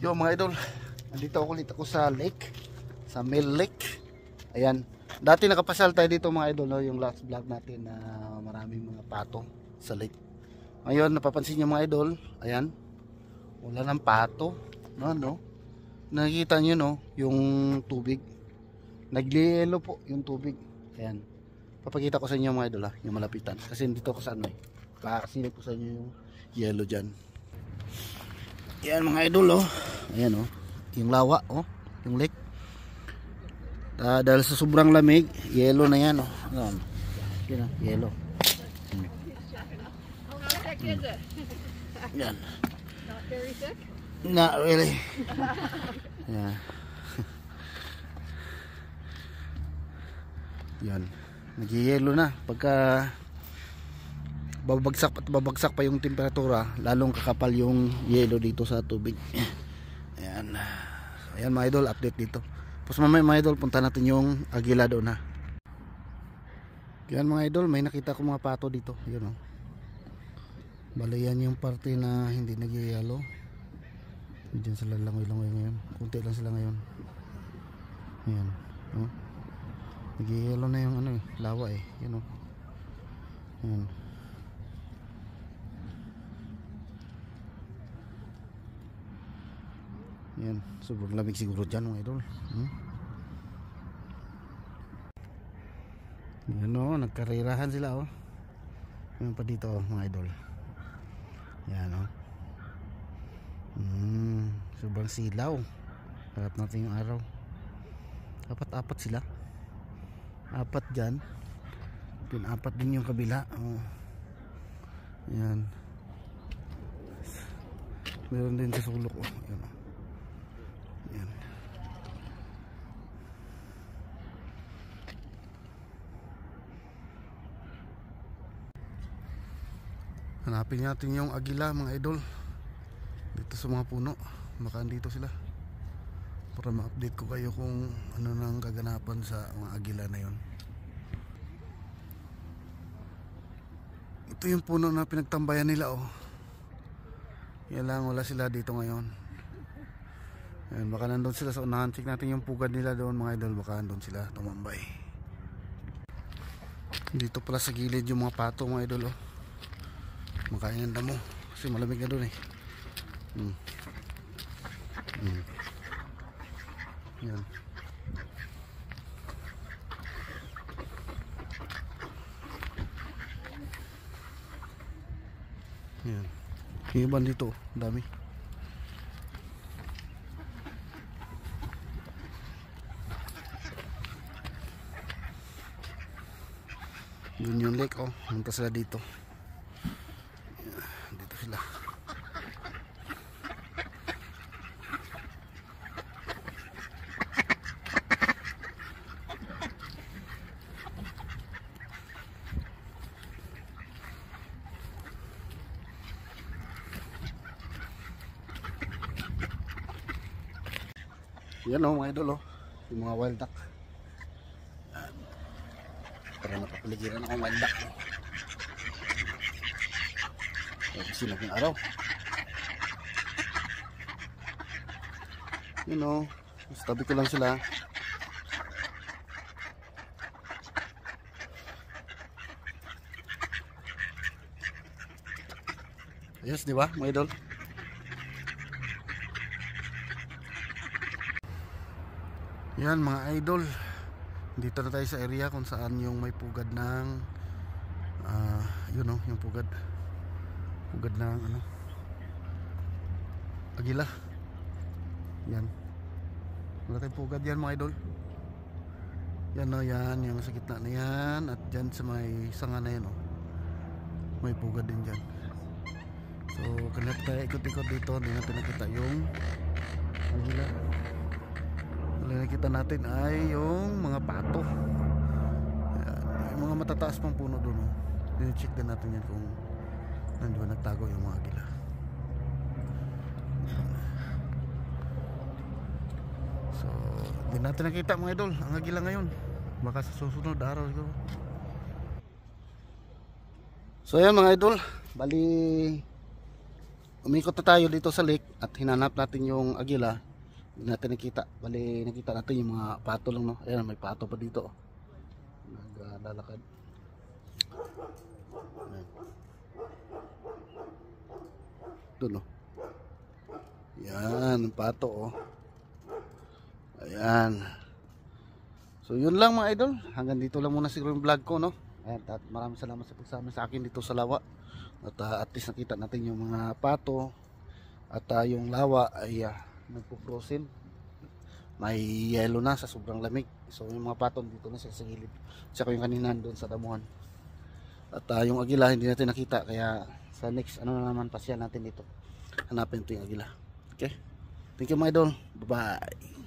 Yo mga idol, nandito ako ulit ako sa lake, sa Mill Lake. Ayan, dati nakapasal tayo dito mga idol, no? Yung last vlog natin na maraming mga pato sa lake. Ngayon napapansin nyo mga idol, ayan, wala ng pato, no? Nakikita nyo no, yung tubig, nagliyelo po yung tubig. Ayan, papakita ko sa inyo mga idol yung malapitan, kasi dito ako sa ano kasilip ko sa inyo yung yellow dyan. Yan mga idol ayan yung lawa yung lake. Dahil sa sobrang lamig, yellow na yan ayan, yellow. Yan. Not very sick? Not really. Yeah. Yan. Nag-yellow na pagka babagsak pa yung temperatura, lalong kakapal yung yelo dito sa tubig. Ayan. Ayan mga idol, update dito. Tapos mamaya mga idol, punta natin yung Agila doon Ayan mga idol, may nakita ko mga pato dito. Yun bali yan yung parte na hindi nagyayalo. Diyan sila langoy-langoy ngayon. Kunti lang sila ngayon. Ayan. Nagyayalo na yung lawa Yun Ayan. Yan, sobrang lamig siguro dyan mga idol. Yan nagkarirahan sila Yan pa dito mga idol. Yan sobrang silaw. Harap natin yung araw. Apat sila. Apat dyan. Apat din yung kabila. Yan. Meron din sa sulok Yan Yan. Hanapin natin yung agila mga idol dito sa mga puno. Baka andito sila para ma-update ko kayo kung ano nang kaganapan sa mga agila na yon. Ito yung puno na pinagtambayan nila yan lang, wala sila dito ngayon. Ayan, baka nandun sila sa unahan. Check natin yung pugad nila doon mga idol. Baka nandun sila tumambay. Dito pala sa gilid yung mga pato mga idol makain ng damo kasi malamig na doon Yan. Yan. Yung iban dito dami. Yun yung lake punta sila dito. Dito sila. Yan mga idol yung mga wild duck. Para nakapaligiran akong wild duck sinag ng araw. Tabi ko lang sila. Yes, di ba mga idol? Yan mga idol, dito na tayo sa area kung saan yung may pugad ng yung pugad ng agila. Yan, wala tayong pugad yan mga idol. Yan yan yung sa gitna na yan. At dyan sa may sanga na yan may pugad din dyan. So kanina tayo ikot-ikot dito, hindi natin nakita yung agila. Wala nakita natin ay yung mga pato. Yan, yung mga matataas pang puno doon check din natin yan kung nandiyan nagtago yung mga agila. So hindi natin nakita mga idol ang agila ngayon. Baka sa susunod araw siguro. So ayan mga idol, bali umikot na tayo dito sa lake at hinanap natin yung agila. Hindi natin nakita. Bali, nakita natin yung mga pato lang, no? Ayan, may pato pa dito. Naglalakad. Ayan. Doon, no? Yan, pato, oh. Ayan. So, yun lang mga idol. Hanggang dito lang muna siguro yung vlog ko, no? Ayan, at maraming salamat sa pagsama sa akin dito sa lawa. At least nakita natin yung mga pato. At yung lawa ay nagpo-frozen. May yellow na sa sobrang lamig. So, yung mga pato dito na sa gilid. Tsaka yung kanina doon sa damuhan. At yung agila hindi natin nakita. Kaya sa next, ano na naman, pasyan natin dito. Hanapin ito yung agila. Okay? Thank you mga idol. Bye-bye.